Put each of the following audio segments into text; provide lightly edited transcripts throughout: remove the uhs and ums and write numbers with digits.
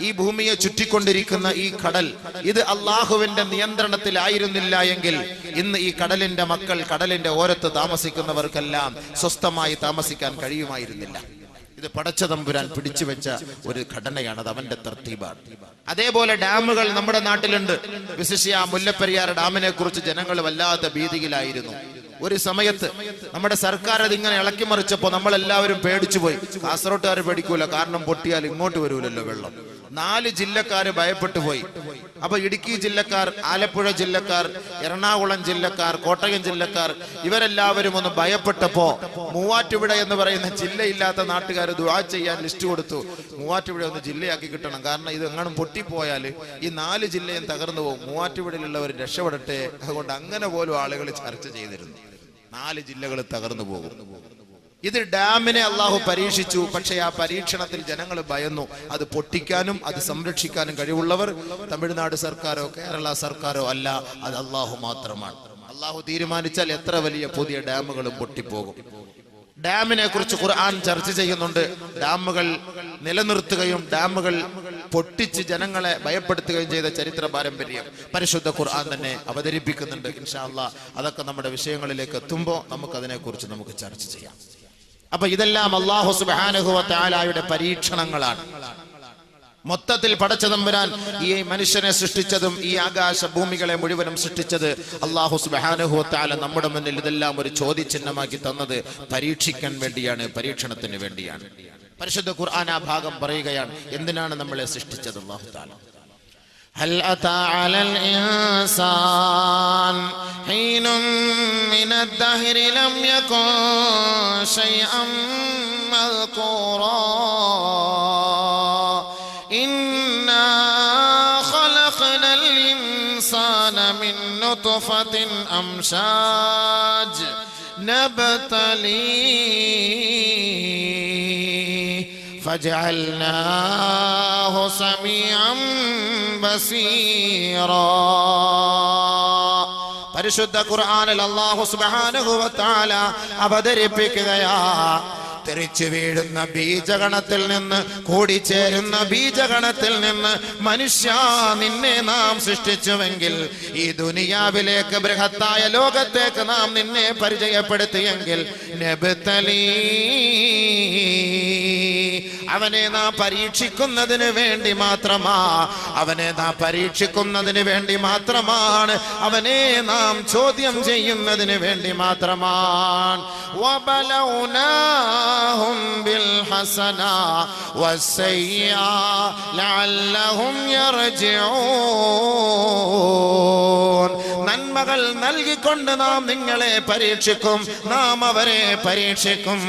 ഈ ഭൂമിയെ ചുറ്റിക്കൊണ്ടിരിക്കുന്ന ഈ കടൽ, ഇത് അള്ളാഹുവിന്റെ നിയന്ത്രണത്തിലായിരുന്നില്ല എങ്കിൽ ഇന്ന് ഈ കടലിന്റെ മക്കൾ, കടലിന്റെ ഓരത്ത് താമസിക്കുന്നവർക്കെല്ലാം സ്വസ്ഥമായി താമസിക്കാൻ കഴിയുമായിരുന്നില്ല. ഇത് പടച്ച തമ്പുരാൻ പിടിച്ചു വെച്ച ഒരു ഘടനയാണ്, അത് അവന്റെ തർത്തീബാണ്. അതേപോലെ ഡാമുകൾ നമ്മുടെ നാട്ടിലുണ്ട്. വിശേഷിച്ച് മുല്ലപ്പെരിയാർ ഡാമിനെ കുറിച്ച് ജനങ്ങൾ വല്ലാത്ത ഭീതിയിലായിരുന്നു. ഒരു സമയത്ത് നമ്മുടെ സർക്കാർ അതിങ്ങനെ ഇളക്കി മറിച്ചപ്പോ നമ്മളെല്ലാവരും പേടിച്ചു പോയി. കാസർഗോട്ടുകാർ പേടിക്കൂല, കാരണം പൊട്ടിയാൽ ഇങ്ങോട്ട് വരൂലല്ലോ വെള്ളം. 4 ജില്ലക്കാര് ഭയപ്പെട്ടു പോയി. അപ്പൊ ഇടുക്കി ജില്ലക്കാർ, ആലപ്പുഴ ജില്ലക്കാർ, എറണാകുളം ജില്ലക്കാർ, കോട്ടയം ജില്ലക്കാർ ഇവരെല്ലാവരും ഒന്ന് ഭയപ്പെട്ടപ്പോ മൂവാറ്റുപുഴ എന്ന് പറയുന്ന ജില്ലയില്ലാത്ത നാട്ടുകാർ ദുആ ചെയ്യാൻ ലിസ്റ്റ് കൊടുത്തു. മൂവാറ്റുപുഴ ഒന്ന് ജില്ലയാക്കി കിട്ടണം, കാരണം ഇത് എങ്ങാനും പൊട്ടിപ്പോയാൽ ഈ 4 ജില്ലയും തകർന്നു പോകും, മൂവാറ്റുപുഴയിലുള്ളവർ രക്ഷപ്പെടട്ടെ. അതുകൊണ്ട് അങ്ങനെ പോലും ആളുകൾ ചർച്ച ചെയ്തിരുന്നു. 4 ജില്ലകൾ തകർന്നു പോകും. ഇത് ഡാമിനെ അള്ളാഹു പരീക്ഷിച്ചു. പക്ഷെ ആ പരീക്ഷണത്തിൽ ജനങ്ങൾ ഭയന്നു. അത് പൊട്ടിക്കാനും അത് സംരക്ഷിക്കാനും കഴിവുള്ളവർ തമിഴ്നാട് സർക്കാരോ കേരള സർക്കാരോ അല്ല, അത് അള്ളാഹു മാത്രമാണ്. അള്ളാഹു തീരുമാനിച്ചാൽ എത്ര വലിയ പുതിയ ഡാമുകളും പൊട്ടിപ്പോകും. ഡാമിനെ കുറിച്ച് ഖുർആൻ ചർച്ച ചെയ്യുന്നുണ്ട്. ഡാമുകൾ നിലനിർത്തുകയും ഡാമുകൾ പൊട്ടിച്ച് ജനങ്ങളെ ഭയപ്പെടുത്തുകയും ചെയ്ത ചരിത്ര പാരമ്പര്യം പരിശുദ്ധ ഖുർആൻ തന്നെ അവതരിപ്പിക്കുന്നുണ്ട്. ഇൻഷാ അല്ലാഹ് അതൊക്കെ നമ്മുടെ വിഷയങ്ങളിലേക്ക് എത്തുമ്പോൾ നമുക്കതിനെക്കുറിച്ച് നമുക്ക് ചർച്ച ചെയ്യാം. അപ്പൊ ഇതെല്ലാം അല്ലാഹു സുബ്ഹാനഹു വ തആലയുടെ പരീക്ഷണങ്ങളാണ്. മൊത്തത്തിൽ പടച്ച തമ്പുരാൻ ഈ മനുഷ്യനെ സൃഷ്ടിച്ചതും ഈ ആകാശ ഭൂമികളെ മുഴുവനും സൃഷ്ടിച്ചത് അല്ലാഹു സുബ്ഹാനഹു വ തആല നമ്മുടെ മുന്നിൽ ഇതെല്ലാം ഒരു ചോദ്യചിഹ്നമാക്കി തന്നത് പരീക്ഷിക്കാൻ വേണ്ടിയാണ്, പരീക്ഷണത്തിന് വേണ്ടിയാണ്. പരിശുദ്ധ ഖുർആൻ ആ ഭാഗം പറയുകയാണ്, എന്തിനാണ് നമ്മളെ സൃഷ്ടിച്ചത്. അല്ലാഹു തആല هل أتى على الإنسان حين من الدهر لم يكن شيئا مذكورا إنا خلقنا الإنسان من نطفة أمشاج نبتليه فجعلناه سميعا بصيرا. പരിശുദ്ധ ഖുർആനിൽ അല്ലാഹു സുബ്ഹാനഹു വ തആല അവതരിപ്പിക്കുകയാ, തെറിച്ചു വീഴുന്ന ബീജഗണത്തിൽ നിന്ന്, കൂടിച്ചേരുന്ന ബീജഗണത്തിൽ നിന്ന് മനുഷ്യ നിന്നെ നാം സൃഷ്ടിച്ചുവെങ്കിൽ, ഈ ദുനിയാവിലേക്ക് ബൃഹത്തായ ലോകത്തേക്ക് നാം നിന്നെ പരിചയപ്പെടുത്തിയെങ്കിൽ, നബ്തലീ അവനെ നാം പരീക്ഷിക്കുന്നതിന് വേണ്ടി മാത്രമാ, അവനെ നാം പരീക്ഷിക്കുന്നതിന് വേണ്ടി മാത്രമാണ്, അവനെ നാം ചോദ്യം ചെയ്യുന്നതിന് വേണ്ടി മാത്രമാണ്. വബലൗനാഹും ബിൽഹസനാ വസ്സയ്യാ ലഅല്ലഹും യർജിഊൻ. നന്മകൾ നൽകിക്കൊണ്ട് നാം നിങ്ങളെ പരീക്ഷിക്കും, നാം അവരെ പരീക്ഷിക്കും.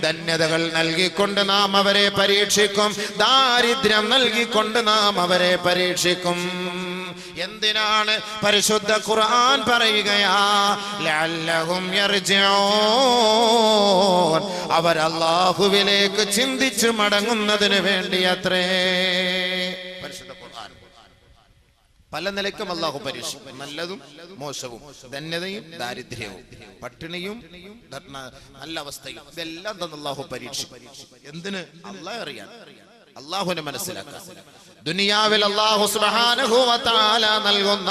ധന്യതകൾ നൽകിക്കൊണ്ട് നാം അവരെ പരീക്ഷിക്കും, ദാരിദ്ര്യം നൽകിക്കൊണ്ട് നാം അവരെ പരീക്ഷിക്കും. എന്തിനാണ്? പരിശുദ്ധ ഖുർആൻ പറയുകയാ, ലഅല്ലഹും യർജിഊൻ, അവർ അല്ലാഹുവിലേക്ക് ചിന്തിച്ചു മടങ്ങുന്നതിന് വേണ്ടിയത്രേ. പരിശുദ്ധ ഖുർആൻ പല നിലയ്ക്കും അല്ലാഹു പരീക്ഷിക്കും, നല്ലതും മോശവും, ധന്യതയും ദാരിദ്ര്യവും, പട്ടിണിയും നല്ല അവസ്ഥയും, ഇതെല്ലാം തന്നെ അല്ലാഹു പരീക്ഷിക്കും. എന്തിന്? അല്ലാഹു അറിയാൻ, അല്ലാഹുവിനെ മനസ്സിലാക്കാൻ. ദുനിയാവിൽ അല്ലാഹു സുബ്ഹാനഹു വ തആല നൽകുന്ന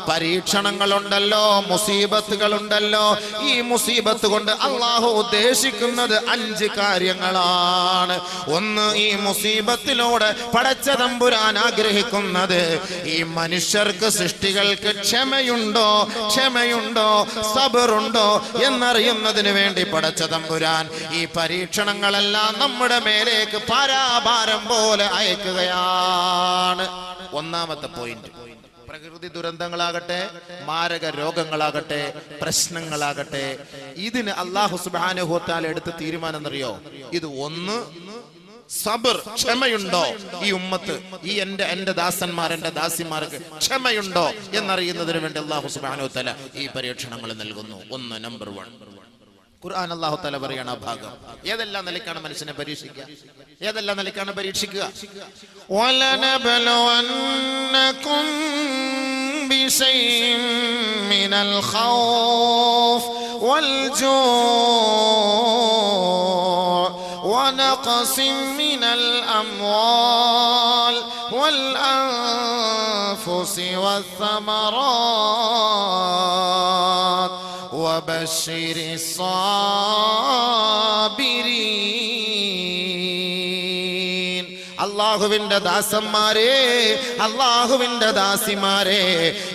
പരീക്ഷണങ്ങളുണ്ടല്ലോ, മുസീബത്തുകളുണ്ടല്ലോ, ഈ മുസീബത്ത് കൊണ്ട് അല്ലാഹു ഉദ്ദേശിക്കുന്നത് 5 കാര്യങ്ങളാണ്. ഒന്ന്, ഈ മുസീബത്തിലൂടെ പടച്ച തമ്പുരാൻ ആഗ്രഹിക്കുന്നത് ഈ മനുഷ്യർക്ക്, സൃഷ്ടികൾക്ക് ക്ഷമയുണ്ടോ സബറുണ്ടോ എന്നറിയുന്നതിന് വേണ്ടി പടച്ച തമ്പുരാൻ ഈ പരീക്ഷണങ്ങളെല്ലാം നമ്മുടെ മേലേക്ക് പാരാഭാരം പോലെ അയക്കുകയാണ്. ഒന്നാമത്തെ പോയിന്റ്. പ്രകൃതി ദുരന്തങ്ങളാകട്ടെ, മാരക രോഗങ്ങളാകട്ടെ, പ്രശ്നങ്ങളാകട്ടെ, ഇതിന് അല്ലാഹു സുബ്ഹാനഹു വ തആല എടുത്ത തീരുമാനം എന്നറിയോ? ഇത് ഒന്ന്, സബർ, ക്ഷമയുണ്ടോ ഈ ഉമ്മത്ത്, ഈ എന്റെ ദാസന്മാർ, എന്റെ ദാസിമാർക്ക് ക്ഷമയുണ്ടോ എന്നറിയുന്നതിന് വേണ്ടി അല്ലാഹു സുബ്ഹാനഹു വ തആല ഈ പരീക്ഷണങ്ങൾ നൽകുന്നു. ഒന്ന്, നമ്പർ 1. ഖുർആൻ അല്ലാഹു തആല പറയാണ് ആ ഭാഗം. ഏതെല്ലാം നിലയ്ക്കാണ് മനുഷ്യനെ പരീക്ഷിക്കുക? ഏതെല്ലാം നിലയ്ക്കാണ് പരീക്ഷിക്കുക? വലനബലവന്നകും ബിശൈഇൻ മിനൽ ഖൗഫ് വൽജൂ വനഖസിൻ മിനൽ അംവാൽ والأنفس والثمرات وبشر الصابرين. അല്ലാഹുവിന്റെ ദാസന്മാരെ, അല്ലാഹുവിന്റെ ദാസിമാരെ,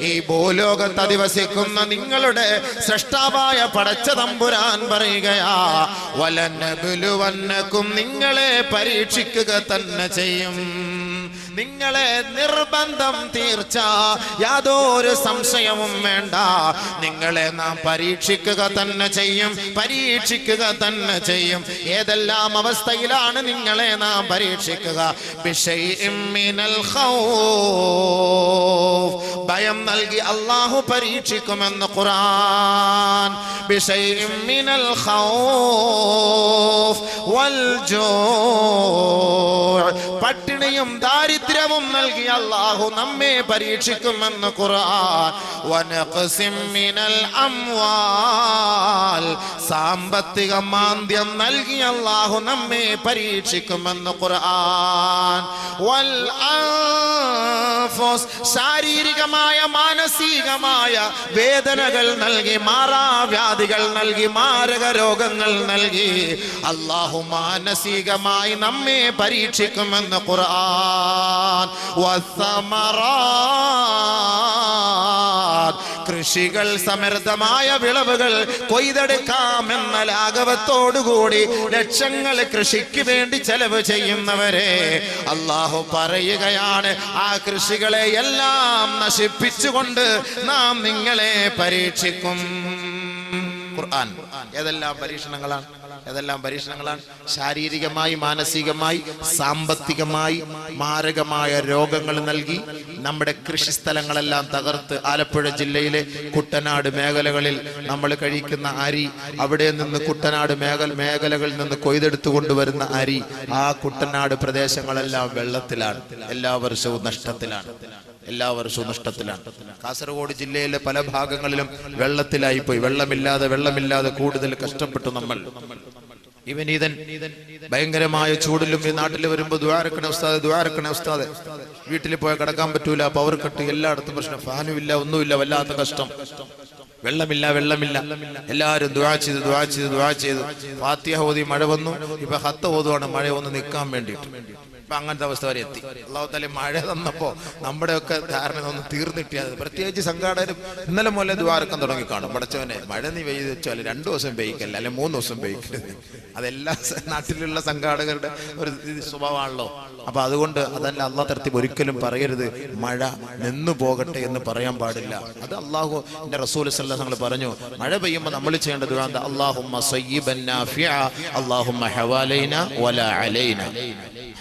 ഈ ഭൂലോകത്ത് അധിവസിക്കുന്ന നിങ്ങളുടെ സൃഷ്ടാവായ പടച്ച തമ്പുരാൻ പറയുകയാ, വലനബ്ലുവന്നകും, നിങ്ങളെ പരീക്ഷിക്കുക തന്നെ ചെയ്യും. നിങ്ങളെ നിർബന്ധം, തീർച്ച, യാതൊരു സംശയവും വേണ്ട. നിങ്ങളെ നാം പരീക്ഷിക്കുക തന്നെ ചെയ്യും, പരീക്ഷിക്കുക തന്നെ ചെയ്യും. ഏതെല്ലാം അവസ്ഥയിലാണ് നിങ്ങളെ നാം പരീക്ഷിക്കുക? ബിശൈഇൻ മിനൽ ഖൗഫ്, ഭയം നൽകി അല്ലാഹു പരീക്ഷിക്കുമെന്ന് ഖുർആൻ. ബിശൈഇൻ മിനൽ ഖൗഫ് വൽ ജൂഅ്, പട്ടിണിയും ദാരിദ്ര്യവും നൽകി അല്ലാഹു നമ്മെ പരീക്ഷിക്കുമെന്ന് ഖുർആൻ. വനഖസിം മിനൽ അംവാൽ, സാമ്പത്തിക മാന്ദ്യം നൽകി അല്ലാഹു നമ്മെ പരീക്ഷിക്കുമെന്ന് ഖുർആൻ. വൽ അൻഫുസ്, ശാരീരികമായ മാനസികമായ വേദനകൾ നൽകി, മാറാവ്യാധികൾ നൽകി, മാരക രോഗങ്ങൾ നൽകി അല്ലാഹു മാനസികമായി നമ്മെ പരീക്ഷിക്കുമെന്ന് ഖുർആൻ. വസ്സമറാത്ത്, കൃഷികൾ, സമൃദ്ധമായ വിളവുകൾ കൊയ്തെടുക്കാമെന്ന ലാഘവത്തോടുകൂടി ലക്ഷങ്ങൾ കൃഷിക്ക് വേണ്ടി ചെലവ് ചെയ്യുന്നവരെ അല്ലാഹു പറയുകയാണ്, ആ കൃഷികളെ എല്ലാം നശിപ്പിച്ചുകൊണ്ട് നാം നിങ്ങളെ പരീക്ഷിക്കും. ഖുർആൻ. ഏതെല്ലാം പരീക്ഷണങ്ങളാണ്, ഏതെല്ലാം പരീക്ഷണങ്ങളാണ്? ശാരീരികമായി, മാനസികമായി, സാമ്പത്തികമായി മാരകമായ രോഗങ്ങൾ നൽകി നമ്മുടെ കൃഷിസ്ഥലങ്ങളെല്ലാം തകർത്ത്, ആലപ്പുഴ ജില്ലയിലെ കുട്ടനാട് മേഖലകളിൽ നമ്മൾ കഴിക്കുന്ന അരി, അവിടെ നിന്ന് കുട്ടനാട് മേഖലകളിൽ നിന്ന് കൊയ്തെടുത്തു കൊണ്ടുവരുന്ന അരി, ആ കുട്ടനാട് പ്രദേശങ്ങളെല്ലാം വെള്ളത്തിലാണ്, എല്ലാ വർഷവും നഷ്ടത്തിലാണ്, എല്ലാ വർഷവും നഷ്ടത്തിലാണ്. കാസർഗോഡ് ജില്ലയിലെ പല ഭാഗങ്ങളിലും വെള്ളത്തിലായിപ്പോയി. വെള്ളമില്ലാതെ കൂടുതൽ കഷ്ടപ്പെട്ടു നമ്മൾ. ഇവനീതൻ ഭയങ്കരമായ ചൂടിലും ഈ നാട്ടിൽ വരുമ്പോൾ ദുആറക്കണേ ഉസ്താദ്, വീട്ടിൽ പോയാൽ കിടക്കാൻ പറ്റൂല, പവർ കട്ട്, എല്ലായിടത്തും പ്രശ്നം, ഫാനും ഇല്ല, ഒന്നുമില്ല, വല്ലാത്ത കഷ്ടം. വെള്ളമില്ല. എല്ലാവരും ദുആ ചെയ്ത് ഫാത്തിഹ ഓതി മഴ വന്നു. ഇപ്പൊ ഹത്ത ഓതുവാണ് മഴ ഒന്ന് നിൽക്കാൻ വേണ്ടിയിട്ട്. ഇപ്പൊ അങ്ങനത്തെ അവസ്ഥ വരെ എത്തി. അല്ലാഹു തആല മഴ തന്നപ്പോ നമ്മുടെയൊക്കെ ധാരണ ഒന്ന് തീർന്നിട്ടിയത്. പ്രത്യേകിച്ച് സംഘാടകരും ഇന്നലെ മുതലേ ദുആറക്കാൻ തുടങ്ങി കാണും, പടച്ചവനെ മഴ നീ പെയ്ത് വെച്ചാൽ 2 ദിവസം പെയ്ക്കല്ല, അല്ലെ 3 ദിവസം പെയ്ക്കരുത്. അതെല്ലാ നാട്ടിലുള്ള സംഘാടകരുടെ ഒരു സ്വഭാവമാണല്ലോ. അപ്പൊ അതുകൊണ്ട് അതല്ല, അല്ലാഹു തആല ഒരിക്കലും പറയരുത് മഴ നിന്നു പോകട്ടെ എന്ന് പറയാൻ പാടില്ല. അത് അല്ലാഹുവിന്റെ റസൂൽ സല്ലല്ലാഹു അലൈഹി വസല്ലം പറഞ്ഞു, മഴ പെയ്യുമ്പോൾ നമ്മൾ ചെയ്യേണ്ട ദുആ എന്താ? അല്ലാഹുമ്മ സയ്യിബൻ നാഫിഅ, അല്ലാഹുമ്മ ഹവാലൈന വലാ അലൈന,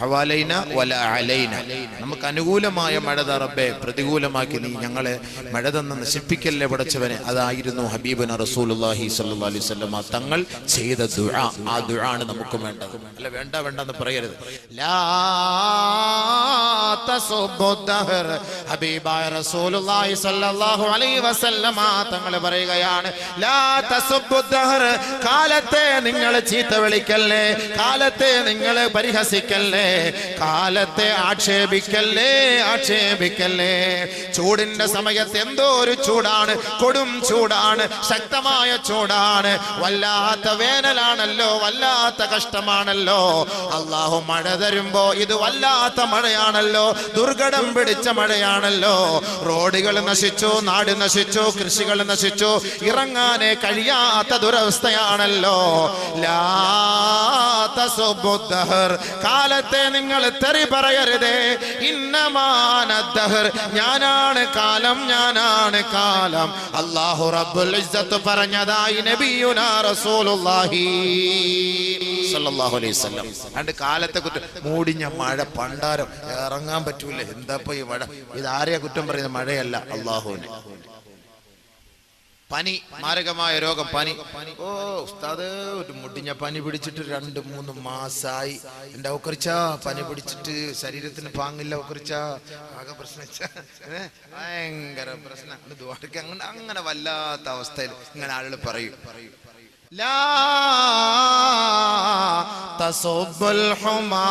ഹവാലൈന വലാ അലൈന. നമുക്ക് അനുകൂലമായ മഴ താ റബ്ബേ, പ്രതികൂലമാക്കി നീ ഞങ്ങളെ മഴ തന്ന് നശിപ്പിക്കല്ലേ പടച്ചവനെ. അതായിരുന്നു ഹബീബുന റസൂലുള്ളാഹി സ്വല്ലല്ലാഹു അലൈഹി വസല്ലം തങ്ങൾ ചെയ്ത ദുആ. ആ ദുആ ആണ് നമുക്ക് വേണ്ടത്. അല്ല വേണ്ടെന്ന് പറയരുത്. ലാ തസുബ്ബുദ്ദഹർ, ഹബീബായ റസൂലുള്ളാഹി സ്വല്ലല്ലാഹു അലൈഹി വസല്ലം തങ്ങൾ പറയുകയാണ്, ലാ തസുബ്ബുദ്ദഹർ, കാലത്തെ നിങ്ങൾ ചീത്ത വിളിക്കല്ലേ, കാലത്തെ നിങ്ങൾ പരിഹസിക്കല്ലേ, കാലത്തെ ആക്ഷേപിക്കല്ലേ. ചൂടിന്റെ സമയത്ത് എന്തോ ഒരു ചൂടാണ്, കൊടും ചൂടാണ്, ശക്തമായ ചൂടാണ്, വല്ലാത്ത വേനലാണല്ലോ, വല്ലാത്ത കഷ്ടമാണല്ലോ. അല്ലാഹു മഴ തരുമ്പോ ഇത് വല്ലാത്ത മഴയാണല്ലോ, ദുർഘടം പിടിച്ച മഴയാണല്ലോ. റോഡുകൾ നശിച്ചു, നാട് നശിച്ചു, കൃഷികൾ നശിച്ചു, ഇറങ്ങാനേ കഴിയാത്ത ദുരവസ്ഥയാണല്ലോ. ലാ തസുബ്ബുദ്ദഹർ, കാലത്തെ നിങ്ങൾ തെറി പറയരുതേ. ഇന്നമാനദ്ദഹർ, ഞാനാണ് കാലം. അല്ലാഹു റബ്ബുൽ ഇസ്സത്ത് പറഞ്ഞതായി നബിയുനാ റസൂലുള്ളാഹി സ്വല്ലല്ലാഹു അലൈഹി വസല്ലം. അണ്ട് കാലത്തെ കുറ്റം, മൂടിഞ്ഞ മഴ, പണ്ടാരം, ഇറങ്ങാൻ പറ്റൂല. എന്താപ്പോ ഈ മഴ? ഇതാരെയാ കുറ്റം പറയുന്നത്? മഴയല്ല, അല്ലാഹുവിനെ. പനി, മാരകമായ രോഗം, പനി. ഓ ഉസ്താദ്, ഒരു മുടിഞ്ഞ പനി പിടിച്ചിട്ട് 2-3 മാസായി. എന്റെ ഔക്കറിച്ച പനി പിടിച്ചിട്ട് ശരീരത്തിന് പാങ്ങില്ല, ഔക്കറിച്ച ആകെ പ്രശ്നം, ഭയങ്കര പ്രശ്നം. അങ്ങനെ വല്ലാത്ത അവസ്ഥയിൽ ഇങ്ങനെ ആളുകൾ പറയും. ലാ തസുബ്ബുൽ ഹുമാ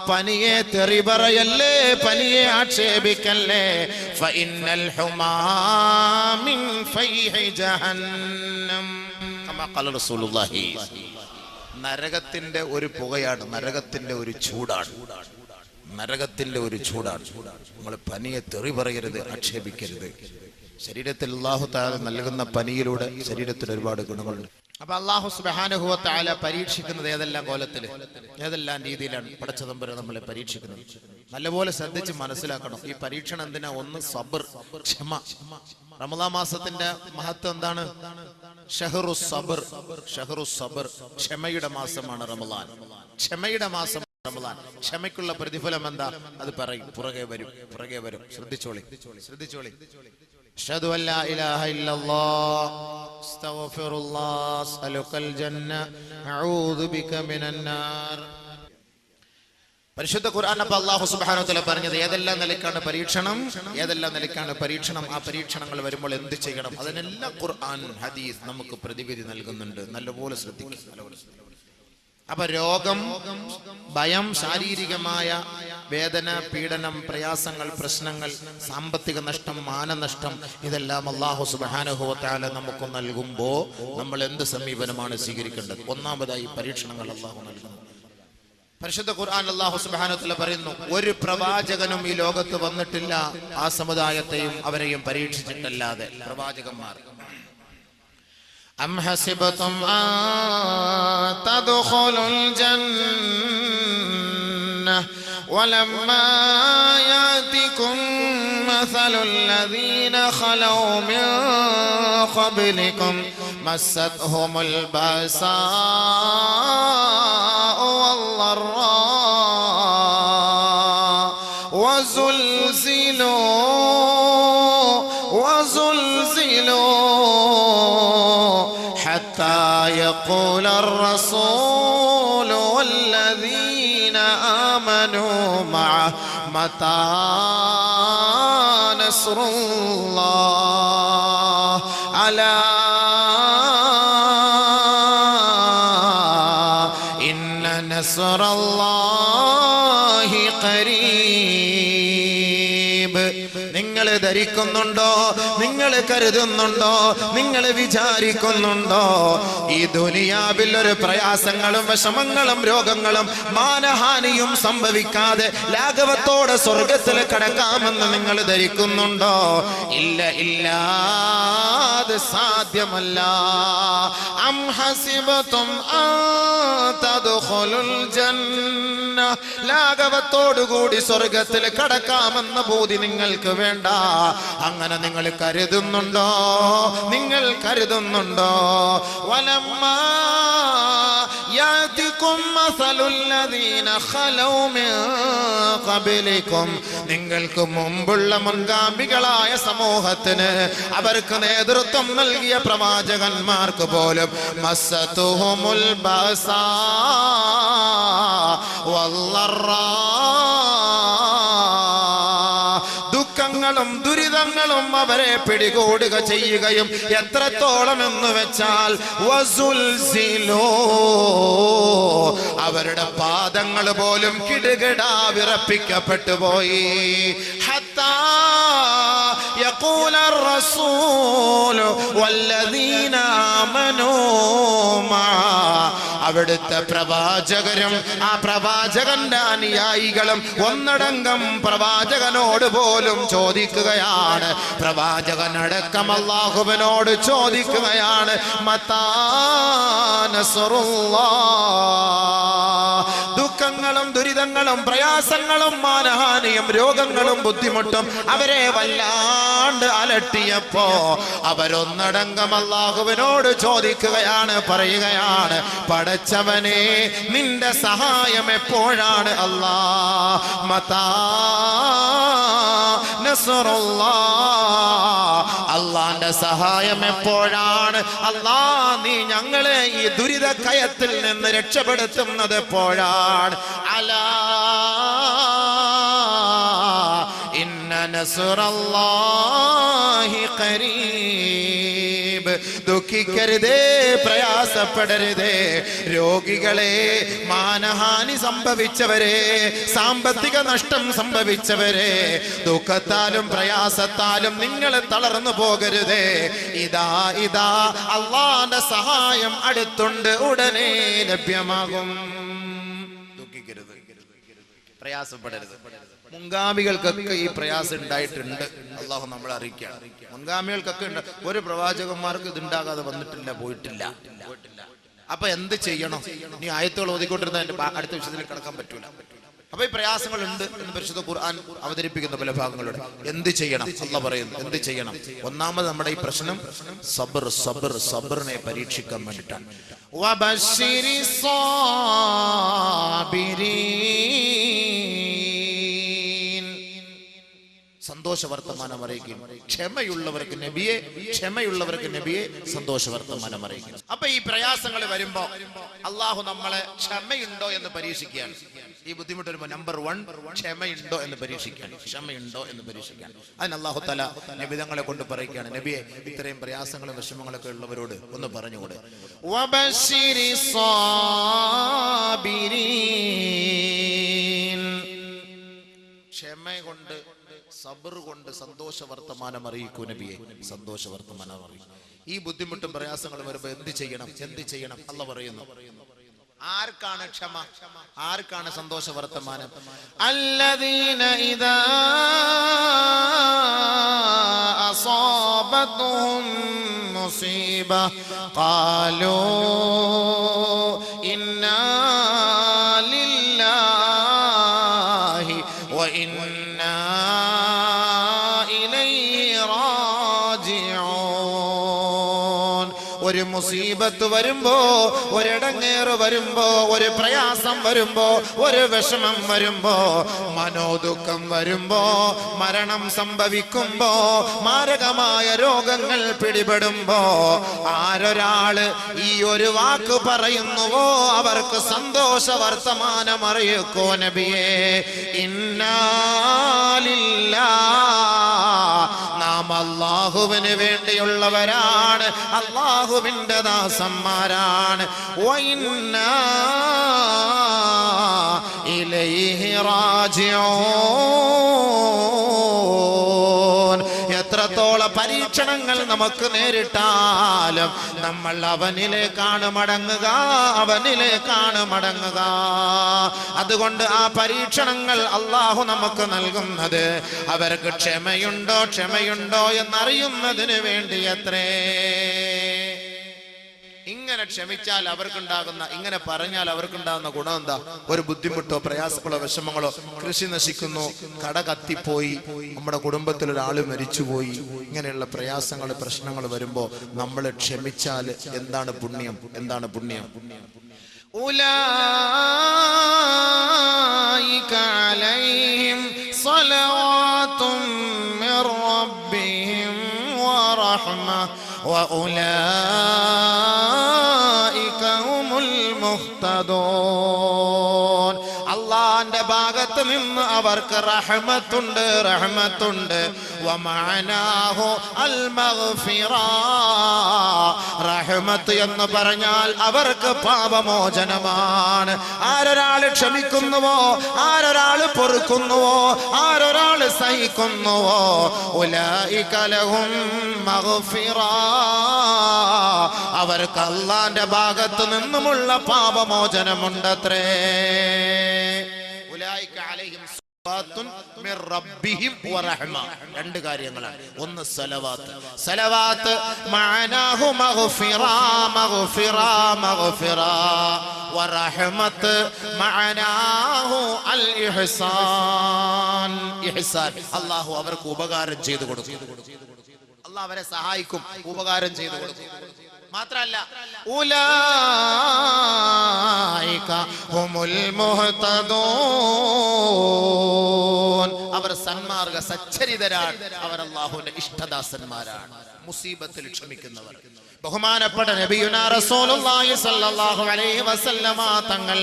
പനിയെ തെറി പറയല്ലേ, പനിയെ ആക്ഷേപിക്കല്ലേ. ഫഇന്നൽ ഹുമാ മിൻ ഫൈഹി ജഹന്നം കമാ ഖാല റസൂലുള്ളാഹി. നരകത്തിന്റെ ഒരു പുകയാണ്, നരകത്തിന്റെ ഒരു ചൂടാണ്, നരകത്തിന്റെ ഒരു ചൂടാണ്. നമ്മൾ പനിയെ തെറി പറയരുത്, ആക്ഷേപിക്കരുത്. ശരീരത്തിൽ അല്ലാഹു തആല നൽകുന്ന പനിയിലൂടെ ശരീരത്തിന് ഒരുപാട് ഗുണങ്ങളുണ്ട്. അപ്പൊ അല്ലാഹു സുബ്ഹാനഹു വ തആല പരീക്ഷിക്കുന്നത് ഏതെല്ലാം കോലത്തില്, ഏതെല്ലാം രീതിയിലാണ് പടച്ചതമ്പുരാൻ നമ്മളെ പരീക്ഷിക്കുന്നത്. നല്ലപോലെ ശ്രദ്ധിച്ച് മനസ്സിലാക്കണം. ഈ പരീക്ഷണം എന്തിനാ? ഒന്ന് സബർ, ക്ഷമ. റമദാൻ മാസത്തിന്റെ മഹത്വം എന്താണ്? ഷഹ്റുസ് സബർ, ഷഹ്റുസ് സബർ, ക്ഷമയുടെ മാസമാണ് റമദാൻ. ക്ഷമയുടെ മാസം റമദാൻ. ക്ഷമയ്ക്കുള്ള പ്രതിഫലം എന്താ? അത് പറയും, പുറകെ വരും, പുറകെ വരും. ശ്രദ്ധിച്ചോളി, ശ്രദ്ധിച്ചോളി. അഷ്ഹദു അൻ ലാ ഇലാഹ ഇല്ലല്ലാഹ് അസ്തഗ്ഫിറുല്ലാഹ് അസ്അലുക്കൽ ജന്ന അഊദു ബിക മിനൻ നാർ. പരിശുദ്ധ ഖുർആൻ അപ്പോൾ അല്ലാഹു സുബ്ഹാനഹു വ തആല പറഞ്ഞത് ഏതെല്ലാം നിലയ്ക്കാണ് പരീക്ഷണം, ഏതെല്ലാം നിലയ്ക്കാണ് പരീക്ഷണം, ആ പരീക്ഷണങ്ങൾ വരുമ്പോൾ എന്ത് ചെയ്യണം, അതിനെല്ലാം ഖുർആൻ ഹദീസ് നമുക്ക് പ്രതിവിധി നൽകുന്നുണ്ട്. നല്ലപോലെ ശ്രദ്ധിക്കുക. അപ്പൊ രോഗം, ഭയം, ശാരീരികമായ വേദന, പീഡനം, പ്രയാസങ്ങൾ, പ്രശ്നങ്ങൾ, സാമ്പത്തിക നഷ്ടം, മാനനഷ്ടം, ഇതെല്ലാം അല്ലാഹു സുബ്ഹാനഹു വ തആല നമുക്ക് നൽകുമ്പോൾ നമ്മൾ എന്ത് സമീപനമാണ് സ്വീകരിക്കേണ്ടത്? ഒന്നാമതായി പരീക്ഷണങ്ങൾ അല്ലാഹു നൽകുന്നു. പരിശുദ്ധ ഖുർആൻ അല്ലാഹു സുബ്ഹാനഹു വ തആല പറയുന്നു, ഒരു പ്രവാചകനും ഈ ലോകത്ത് വന്നിട്ടില്ല ആ സമുദായത്തെയും അവരെയും പരീക്ഷിച്ചിട്ടല്ലാതെ. പ്രവാചകന്മാർ أم حسبتم أن تدخلوا الجنة ولما يأتكم مثل الذين خلوا من قبلكم مستهم البأساء والضراء وزلزلوا حتى يقول الرسول والذين آمنوا معه متى نصر الله ألا إن نصر الله قريب. നിങ്ങൾ ധരിക്കുന്നുണ്ടോ, നിങ്ങൾ കരുതുന്നുണ്ടോ, നിങ്ങൾ വിചാരിക്കുന്നുണ്ടോ ഈ ദുനിയാവിൽ ഒരു പ്രയാസങ്ങളും വിഷമങ്ങളും രോഗങ്ങളും മാനഹാനിയും സംഭവിക്കാതെ ലാഘവത്തോടെ സ്വർഗത്തിൽ കടക്കാമെന്ന് നിങ്ങൾ ധരിക്കുന്നുണ്ടോ? ഇല്ല, ഇല്ല, അത് സാധ്യമല്ല. അം ഹസിബതും അൻ തദ്ഖുലുൽ ജന്ന, ലാഘവത്തോടുകൂടി സ്വർഗത്തിൽ കടക്കാമെന്ന ബോധി നിങ്ങൾക്ക് വേണ്ട. അങ്ങനെ നിങ്ങൾ കരുതുന്നുണ്ടോ? നിങ്ങൾ കരുതുന്നുണ്ടോ? വലമ്മാ യാതികും മസലുല്ലദീന ഖലൗ മിൻ ഖബലികും, നിങ്ങൾക്ക് മുമ്പുള്ള മുൻഗാമികളായ സമൂഹത്തിന് അവർക്ക് നേതൃത്വം നൽകിയ പ്രവാചകന്മാർക്ക് പോലും മസ്സതുഹുമുൽ ബഅസാ വല്ലറാ, ദുഃഖങ്ങളും ദുരിതങ്ങളും അവരെ പിടികൂടുക ചെയ്യുകയും എത്രത്തോളം എന്ന് വെച്ചാൽ വസുൽസിലോ, അവരുടെ പാദങ്ങൾ പോലും കിടുകിടാ വിറപ്പിക്കപ്പെട്ടു പോയി. ഹത്താ യഖൂല റസൂൽ വല്ലദീന ആമനൂ മഅ, അവിടുത്തെ പ്രവാചകരും ആ പ്രവാചകന്റെ അനുയായികളും ഒന്നടങ്കം പ്രവാചകനോട് പോലും ചോദിക്കുകയാണ്, പ്രവാചകനടക്കം അല്ലാഹുവിനോട് ചോദിക്കുകയാണ്, മതാ നസ്റുല്ലാഹ്. ദുഃഖങ്ങളും ദുരിതങ്ങളും പ്രയാസങ്ങളും മാനഹാനിയും രോഗങ്ങളും ബുദ്ധിമുട്ടും അവരെ വല്ലാണ്ട് അലട്ടിയപ്പോ അവരൊന്നടങ്കം അല്ലാഹുവിനോട് ചോദിക്കുകയാണ്, പറയുകയാണ്, പടച്ചവനെ നിന്റെ സഹായം എപ്പോഴാണ്? അല്ലാഹ് മതാ നസ്റുല്ലാഹ്, അല്ലാഹുവിന്റെ സഹായം എപ്പോഴാണ്? അല്ലാഹ് നീ ഞങ്ങളെ ഈ ദുരിത കയത്തിൽ നിന്ന് രക്ഷപ്പെടുത്തുന്നത് എപ്പോഴാണ്? അലാ ഇന്ന നസ്റല്ലാഹി ഖരീബ്, ദുഃഖിക്കരുതേ, പ്രയാസപ്പെടരുതേ. രോഗികളെ, മാനഹാനി സംഭവിച്ചവരെ, സാമ്പത്തിക നഷ്ടം സംഭവിച്ചവരെ, ദുഃഖത്താലും പ്രയാസത്താലും നിങ്ങൾ തളർന്നു പോകരുതേ. ഇതാ ഇതാ അള്ളാന്റെ സഹായം അടുത്തുണ്ട്, ഉടനെ ലഭ്യമാകും. ദുഃഖിക്കരുത്, പ്രയാസപ്പെടരുത്. മുൻഗാമികൾക്കൊക്കെ ഈ പ്രയാസം ഉണ്ടായിട്ടുണ്ട്. അള്ളാഹു നമ്മളെ അറിയിക്കുകയാണ്. മുൻഗാമികൾക്കൊക്കെ ഉണ്ട്. ഒരു പ്രവാചകന്മാർക്ക് ഇതുണ്ടാകാതെ വന്നിട്ടില്ല, പോയിട്ടില്ല. അപ്പൊ എന്ത് ചെയ്യണം? നീ ആയത്തുകൾ ഓതിക്കൊണ്ടിരുന്ന അടുത്ത വിഷയത്തിൽ കിടക്കാൻ പറ്റൂല. അപ്പൊ ഈ പ്രയാസങ്ങൾ ഉണ്ട് എന്ന് പരിശുദ്ധ ഖുർആൻ അവതരിപ്പിക്കുന്ന പല ഭാഗങ്ങളുടെ. എന്ത് ചെയ്യണം? അല്ലാഹു പറയുന്നു എന്ത് ചെയ്യണം. ഒന്നാമത് നമ്മുടെ ഈ പ്രശ്നം സബർ, സബർ, സബറിനെ പരീക്ഷിക്കാൻ വേണ്ടിയിട്ടാണ്. വബശ്ശിരിസ് സാബിരീൻ, സന്തോഷ വർത്തമാനം അറിയിക്കും. ക്ഷമയുള്ളവർക്ക് നബിയെ, ക്ഷമയുള്ളവർക്ക് നബിയെ സന്തോഷ വർത്തമാനം അറിയിക്കും. അപ്പൊ ഈ പ്രയാസങ്ങൾ വരുമ്പോ അള്ളാഹു നമ്മളെ ക്ഷമയുണ്ടോ എന്ന് പരീക്ഷിക്കുകയാണ്. ഈ ബുദ്ധിമുട്ട് വരുമ്പോ നമ്പർ 1 ക്ഷമയുണ്ടോ എന്ന് പരീക്ഷിക്കുകയാണ്. ക്ഷമയുണ്ടോ എന്ന് പരീക്ഷിക്കുകയാണ്. അതിന് അള്ളാഹു തആല നബിതങ്ങളെ കൊണ്ട് പറയുകയാണ്, നബിയെ ഇത്രയും പ്രയാസങ്ങളും വിഷമങ്ങളൊക്കെ ഉള്ളവരോട് ഒന്ന് പറഞ്ഞുകൂടെ. വബശ്ശിരിസ് സാബിരീൻ, ക്ഷമ കൊണ്ട്, സബർ കൊണ്ട് സന്തോഷ വർത്തമാനം അറിയിക്കൂ നബിയെ, സന്തോഷ വർത്തമാനം അറിയിക്കും. ഈ ബുദ്ധിമുട്ടും പ്രയാസങ്ങളും വരുമ്പോ എന്ത് ചെയ്യണം? എന്ത് ചെയ്യണം? അല്ലാഹു പറയുന്നു. ആർക്കാണ് ക്ഷമ? ആർക്കാണ് സന്തോഷ വർത്തമാനം? അല്ലദീന ഇദാ അസാബതുഹും മുസീബ ഖാലൂ ഇന്നാ ലില്ലാഹി വ ഇന്നാ ഇലൈഹി റാജിഊൻ. ഒരു മുസീബത്ത് വരുമ്പോ, ഒരിടങ്ങേറ് വരുമ്പോ, ഒരു പ്രയാസം വരുമ്പോ, ഒരു വിഷമം വരുമ്പോ, മനോദുഃഖം വരുമ്പോ, മരണം സംഭവിക്കുമ്പോ, മാരകമായ രോഗങ്ങൾ പിടിപെടുമ്പോ, ആരൊരാള് ഈ ഒരു വാക്ക് പറയുന്നുവോ അവർക്ക് സന്തോഷ വർത്തമാനം അറിയിക്കോ നബിയേ. ഇന്നാ ലില്ലാഹ്, നാം അല്ലാഹുവിന് വേണ്ടിയുള്ളവരാണ്, അല്ലാഹുവിന്റെ ദാസന്മാരാണ്. വഇന്നാ ഇലൈഹി റാജിഊൻ. എത്രത്തോളം പരീക്ഷണങ്ങൾ നമുക്ക് നേരിട്ടാലും നമ്മൾ അവനിലേക്കാണ് മടങ്ങുക, അവനിലേക്കാണ് മടങ്ങുക. അതുകൊണ്ട് ആ പരീക്ഷണങ്ങൾ അള്ളാഹു നമുക്ക് നൽകുന്നത് അവർക്ക് ക്ഷമയുണ്ടോ, ക്ഷമയുണ്ടോ എന്നറിയുന്നതിന് വേണ്ടി അത്രേ. ഇങ്ങനെ ക്ഷമിച്ചാൽ അവർക്കുണ്ടാകുന്ന, ഇങ്ങനെ പറഞ്ഞാൽ അവർക്കുണ്ടാകുന്ന ഗുണം എന്താ? ഒരു ബുദ്ധിമുട്ടോ പ്രയാസങ്ങളോ വിഷമങ്ങളോ, കൃഷി നശിക്കുന്നു, കട കത്തിപ്പോയി, നമ്മുടെ കുടുംബത്തിൽ ഒരാൾ മരിച്ചുപോയി, ഇങ്ങനെയുള്ള പ്രയാസങ്ങൾ പ്രശ്നങ്ങൾ വരുമ്പോ നമ്മൾ ക്ഷമിച്ചാൽ എന്താണ് പുണ്യം? എന്താണ് പുണ്യം? ഉലൈക അലൈഹിം സ്വലവാതും മിർ റബ്ബിഹിം വറഹ്മ വഉലൈക ഹുമുൽ മുഹ്തദൂൻ. അള്ളാന്റെ ഭാഗത്ത് നിന്ന് അവർക്ക് റഹ്മത്തുണ്ട്, റഹ്മത്തുണ്ട്. വമഅനാഹു അൽ മഗ്ഫിറ, റഹ്മത്ത് എന്ന് പറഞ്ഞാൽ അവർക്ക് പാപമോചനമാണ്. ആരൊരാള് ക്ഷമിക്കുന്നുവോ, ആരൊരാള് പൊറുക്കുന്നുവോ, ആരൊരാള് സഹിക്കുന്നുവോ, ഉലൈക ലഹും മഗ്ഫിറ, അവർക്ക് അള്ളാന്റെ ഭാഗത്ത് നിന്നുമുള്ള പാപമോചനമുണ്ടത്രേ. ഉലൈക അലൈഹിം സ്വലവാത്തുൻ മിർ റബ്ബിഹിം വറഹ്മ. രണ്ട് കാര്യങ്ങളാണ്. ഒന്ന് സലവാത്ത്, സലവാത്ത് മഅനാഹു മഗ്ഫിറ, മഗ്ഫിറ, മഗ്ഫിറ. വറഹ്മത്ത് മഅനാഹു അൽ ഇഹ്സാൻ, ഇഹ്സാൻ. അല്ലാഹു അവർക്ക് ഉപകാരം ചെയ്തു കൊടുക്കും, അല്ലാഹു അവരെ സഹായിക്കും, ഉപകാരം ചെയ്തു കൊടുക്കും. മാത്രല്ല ഉലൈക ഹുമുൽ മുഹ്തദൂൻ, അവർ അവർ സന്മാർഗ സച്ചരിതരാണ്, അവർ അല്ലാഹുവിന്റെ ഇഷ്ടദാസന്മാരാണ്, മുസീബത്തിൽ ക്ഷമിക്കുന്നവർ. ബഹുമാനപ്പെട്ട നബിയുനാ റസൂലുള്ളാഹി സ്വല്ലല്ലാഹു അലൈഹി വസല്ലമ തങ്ങൾ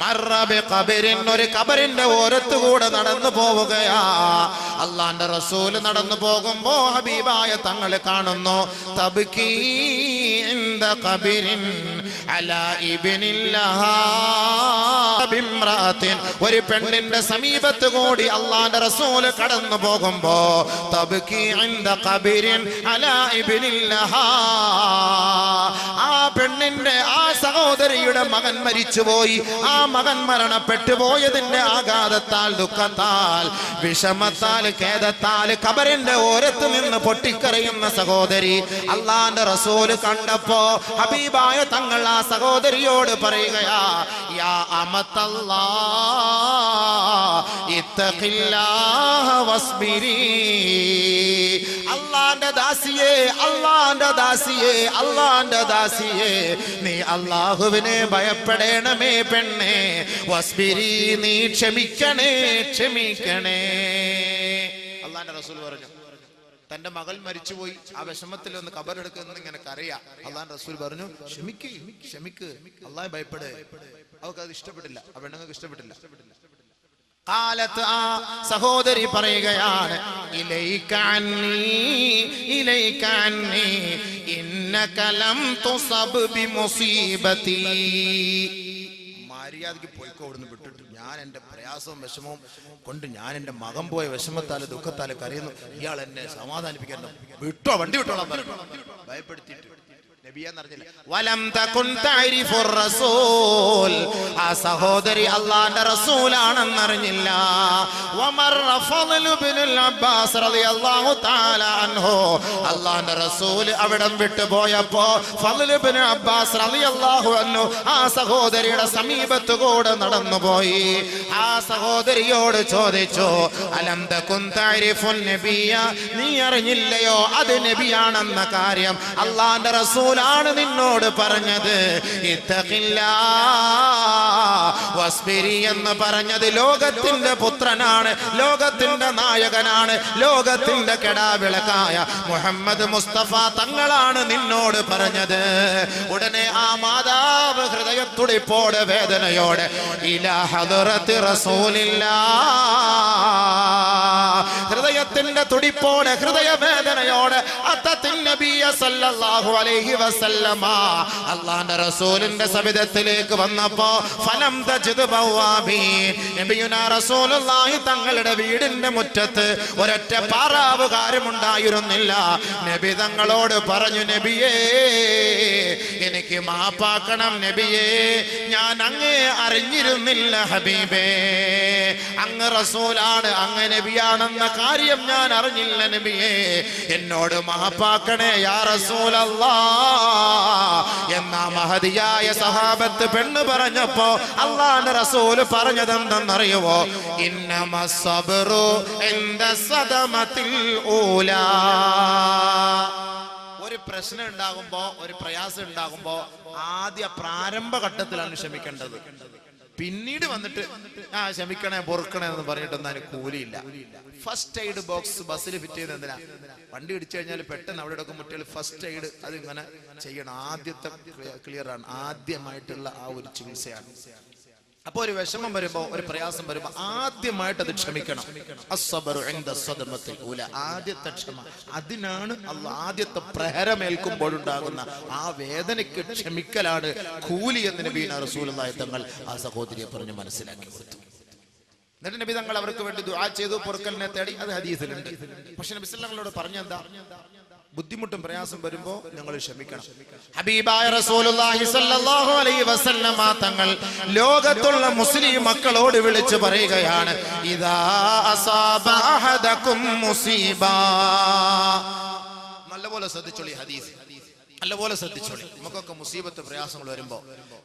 മർറ ബിഖബരിൻ, ഒരു ഖബറിന്റെ ഓരത്തുകൂടെ നടന്നു പോവുകയാ. അല്ലാഹുവിന്റെ റസൂൽ നടന്നു പോകുമ്പോ ഹബീബായ തങ്ങൾ കാണുന്നു, തബ്കീ ഇൻദ ഖബരിൻ അലാ ഇബ്നില്ലാഹ് ബിംറാത്തിൻ, ഒരു പെണ്ണിന്റെ സമീപത്ത് കൂടി അല്ലാഹുവിന്റെ റസൂൽ കടന്നു പോകുമ്പോ തബ്കീ ഇൻദ ഖബരിൻ അലാ ഇബ്നില്ലാഹ്, ആ പെണ്ണിന്റെ ആ സഹോദരിയുടെ മകൻ മരിച്ചുപോയി. ആ മകൻ മരണപ്പെട്ടു പോയതിന്റെ ആഘാതത്താൽ, ദുഃഖത്താൽ, വിഷമത്താൽ, ഖേദത്താൽ ഖബറിന്റെ ഓരത്ത് നിന്ന് പൊട്ടിക്കരയുന്ന സഹോദരി അല്ലാഹുവിന്റെ റസൂൽ കണ്ടപ്പോ ഹബീബായ തങ്ങൾ ആ സഹോദരിയോട് പറയുകയാ, യാ അമത്തല്ലാഹ് ഇത്തഖില്ലാഹ വസ്ബിരി, അല്ലാഹുവിന്റെ ദാസിയേ, അല്ലാഹുവിന്റെ ദാസിയേ, അല്ലാഹുവിന്റെ ദാസിയേ, നീ അല്ലാഹുവിനെ ഭയപ്പെടണമേ പെണ്ണേ, വസ്ബിരി, നീ ക്ഷമിക്കണേ, ക്ഷമിക്കണേ. അല്ലാഹുവിന്റെ റസൂൽ പറഞ്ഞു, തന്റെ മകൾ മരിച്ചുപോയി, ആ വിഷമത്തിൽ ഒന്ന് ഖബറെടുക്കുന്ന ഇങ്ങനെ കരയാ. അല്ലാഹുവിന്റെ റസൂൽ പറഞ്ഞു, ക്ഷമിക്ക്, ക്ഷമിക്ക്, അല്ലാഹുവെ ഭയപ്പെട്. അവർക്ക് അത് ഇഷ്ടപ്പെട്ടില്ല, ആ പെണ്ണുങ്ങൾക്ക് ഇഷ്ടപ്പെട്ടില്ല. കാലത്ത് ആ സഹോദരി പറയുകയാണ്, ഇലൈക അന്നി, ഇലൈക അന്നി, ഇന്നക ലം തുസബ് ബിമുസീബതി, മര്യാദയ്ക്ക് പോയിക്കോ, അവിടുന്ന് വിട്ടിട്ട്. ഞാൻ എന്റെ പ്രയാസവും വിഷമവും കൊണ്ട് ഞാൻ എന്റെ മകൻ പോയ വിഷമത്താല് ദുഃഖത്താല് കരയുന്നു, ഇയാൾ എന്നെ സമാധാനിപ്പിക്കാൻ വിട്ടോ, വണ്ടി വിട്ടോളാം ഭയപ്പെടുത്തിയിട്ട്. വലം തകുൻ തഅരിഫുർ റസൂൽ, ആ സഹോദരി അല്ലാഹുവിന്റെ റസൂലാണെന്നറിഞ്ഞില്ല. വമർറ ഫളൽ ഇബ്നുൽ അബ്ബാസ് റളിയല്ലാഹു തആല അൻഹു, അല്ലാഹുവിന്റെ റസൂൽ അവിടം വിട്ടു പോയപ്പോ ഫളൽ ഇബ്നു അബ്ബാസ് റളിയല്ലാഹു അൻഹു ആ സഹോദരിയുടെ സമീപത്ത് കൂടെ നടന്നുപോയി. ആ സഹോദരിയോട് ചോദിച്ചു, അലം തകുൻ തഅരിഫുൻ നബിയ, നീ അറിഞ്ഞില്ലയോ അത് നബിയാണെന്ന കാര്യം? അല്ലാഹുവിന്റെ റസൂൽ ആണ് നിന്നോട് പറഞ്ഞത്. ഇത്തഖില്ലാഹ് വസ്ബിരി എന്ന് പറഞ്ഞത് ലോകത്തിന്റെ പുത്രനാണ്, ലോകത്തിന്റെ നായകനാണ്, ലോകത്തിന്റെ കെടാവിളക്കായ മുഹമ്മദ് മുസ്തഫ തങ്ങളാണ് നിന്നോട് പറഞ്ഞത്. ഉടനെ ആ മാതാവ് ഹൃദയത്തുടിപ്പോടെ വേദനയോടെ ഇലാ ഹദറത്തി റസൂലില്ലാഹ്, ഹൃദയത്തിന്റെ തുടിപ്പോടെ, ഹൃദയവേദനയോടെ അത്തത്തിൻ നബിയ സല്ലല്ലാഹു അലൈഹി വസല്ലമ, അല്ലാഹുവിന്റെ റസൂലിന്റെ സവിധത്തിലേക്ക് വന്നപ്പോ ഫലം തജിദ് ബവാബീൻ, നബിയുനാ റസൂലുള്ളാഹി തങ്ങളുടെ വീടിന്റെ മുറ്റത്ത് ഒരൊറ്റ പാറാവുകാരും ഉണ്ടായിരുന്നില്ല. നബി തങ്ങളോട് പറഞ്ഞു, നബിയേ എനിക്ക് മാപ്പാക്കണം നബിയേ, ഞാൻ അങ്ങേ അറിഞ്ഞിരുന്നില്ല ഹബീബേ, അങ്ങ് റസൂലാണ്, അങ്ങ് നബിയാണെന്ന കാര്യം ഞാൻ അറിഞ്ഞില്ല നബിയേ, എന്നോട് മാപ്പാക്കണേ യാ റസൂലല്ലാഹ് എന്നാ മഹദിയായ സഹാബത്ത് പെണ്ണ് പറഞ്ഞപ്പോ അല്ലാഹുവിന്റെ റസൂൽ പറഞ്ഞതെന്തെന്നറിയുവോ? ഇന്നമസ് സബ്റു ഇൻദ സദമത്തിൽ ഊലാ, ഒരു പ്രശ്നം ഉണ്ടാകുമ്പോ, ഒരു പ്രയാസം ഉണ്ടാകുമ്പോ ആദ്യ പ്രാരംഭ ഘട്ടത്തിലാണ് ക്ഷമിക്കേണ്ടത്. പിന്നീട് വന്നിട്ട് ആ ക്ഷമിക്കണേ പൊറുക്കണേ എന്ന് പറഞ്ഞിട്ടൊന്നും അതിന് കൂലിയില്ല. ഫസ്റ്റ് എയ്ഡ് ബോക്സ് ബസ്സിൽ ഫിറ്റ് ചെയ്ത് എന്തിനാ? വണ്ടി ഇടിച്ചു കഴിഞ്ഞാൽ പെട്ടെന്ന് അവിടെ എടുക്കും മുട്ടിയാൽ ഫസ്റ്റ് എയ്ഡ് അതിങ്ങനെ ചെയ്യണം. ആദ്യത്തെ ക്ലിയർ ആണ്, ആദ്യമായിട്ടുള്ള ആ ഒരു ചികിത്സയാണ്. അപ്പൊ ഒരു വിഷമം വരുമ്പോ, ഒരു പ്രയാസം വരുമ്പോ ആദ്യമായിട്ട് അത് ക്ഷമിക്കണം. അസ്സബ്റു ഇൻദ സദമത്തിൽ ഊല, ആദ്യത്തെ ക്ഷമ, അതിനാണ് അല്ലാഹ് ആദ്യത്തെ പ്രഹരമേൽക്കുമ്പോഴുണ്ടാകുന്ന ആ വേദനയ്ക്ക് ക്ഷമിക്കലാണ് കൂലി എന്ന് നബിയുനാ റസൂലുള്ളാഹി തങ്ങൾ ആ സഹോദരിയെ പറഞ്ഞ് മനസ്സിലാക്കി കൊടുത്തു. എന്നിട്ട് നബി തങ്ങൾ അവർക്ക് വേണ്ടി ദുആ ചെയ്തു, പൊറുക്കലിനെ തേടി. അത് ഹദീസിലുണ്ട്. പക്ഷെ നബി സല്ലല്ലാഹു അലൈഹി വസല്ലം പറഞ്ഞെന്താ? ബുദ്ധിമുട്ടും പ്രയാസം വരുമ്പോ ഞങ്ങൾ ക്ഷമിക്കണം. ഹബീബായ റസൂലുള്ളാഹി സ്വല്ലല്ലാഹു അലൈഹി വസല്ലമ തങ്ങൾ ലോകത്തുള്ള മുസ്ലിം മക്കളോട് വിളിച്ചു പറയുകയാണ്, ഇദാ അസാബ അഹദകും മുസീബ, നല്ലപോലെ ശ്രദ്ധിച്ചോളി ഹദീസ്, നല്ലപോലെ ശ്രദ്ധിച്ചോളി. നമുക്കൊക്കെ മുസീബത്ത് പ്രയാസങ്ങൾ വരുമ്പോ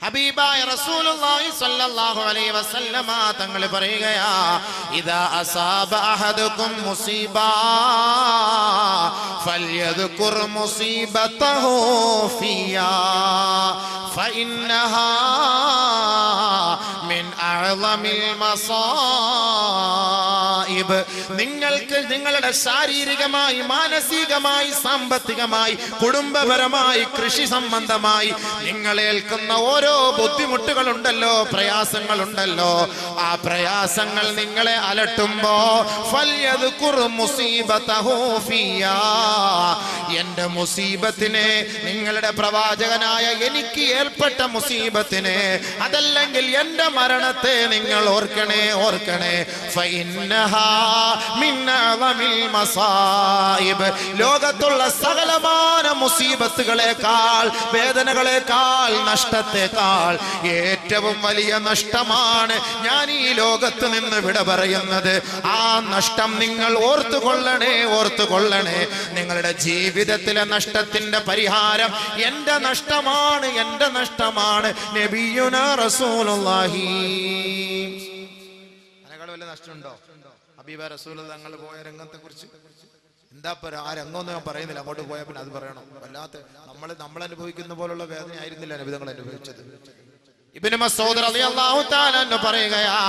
ഹബീബായ റസൂലുള്ളാഹി സ്വല്ലല്ലാഹു അലൈഹി വസല്ലമ തങ്ങൾ പറയുകയാ, ഇദാ അസാബ അഹദകും മുസീബ ഫൽയദ്കുർ മുസീബതഹു ഫിയാ ഫഇന്നഹാ മിൻ അഅ്ളമിൽ മസാഇബ് നിങ്ങൾക്ക് നിങ്ങളുടെ ശാരീരികമായി, മാനസികമായി, സാമ്പത്തികമായി, കുടുംബപരമായി, കൃഷി സംബന്ധമായി നിങ്ങളേൽക്കുന്ന ഓരോ ബുദ്ധിമുട്ടുകളുണ്ടല്ലോ, പ്രയാസങ്ങളുണ്ടല്ലോ, ആ പ്രയാസങ്ങൾ നിങ്ങളെ അലട്ടുമ്പോ എന്റെ മുസീബത്തിനെ, നിങ്ങളുടെ പ്രവാചകനായ എനിക്ക് ഏൽപ്പെട്ട മുസീബത്തിനെ, അതല്ലെങ്കിൽ എന്റെ മരണത്തെ നിങ്ങൾ ഓർക്കണേ, ഓർക്കണേ. ലോകത്തുള്ള സകലമാന മുസീബത്തുകളെക്കാൾ, വേദനകളെക്കാൾ, നഷ്ടത്തെക്കാൾ ഏറ്റവും വലിയ നഷ്ടമാണ് ഞാൻ ഈ ലോകത്ത് നിന്ന് വിട പറയുന്നത്. ആ നഷ്ടം നിങ്ങൾ ഓർത്തുകൊള്ളണേ, ഓർത്തുകൊള്ളണേ. നിങ്ങളുടെ ജീവിതത്തിലെ നഷ്ടത്തിന്റെ പരിഹാരം എന്റെ നഷ്ടമാണ്, എന്റെ നഷ്ടമാണ്. നബിയുനാ റസൂലുള്ളാഹി. അതിനേക്കാൾ വല്ല നഷ്ടമുണ്ടോ? ഹബീബ റസൂൽ തങ്ങൾ പോയ രംഗത്തെ കുറിച്ച് എന്താ ആ രംഗമൊന്നും ഞാൻ പറയുന്നില്ല, അങ്ങോട്ട് പോയാൽ പിന്നെ അത് പറയണം. വല്ലാത്ത നമ്മൾ അനുഭവിക്കുന്ന പോലുള്ള വേദന ആയിരുന്നില്ല നബി തങ്ങൾ അനുഭവിച്ചത്. ഇബ്നു മസ്ഊദ് റളിയല്ലാഹു തആല അൻഹു പറയുകയാ,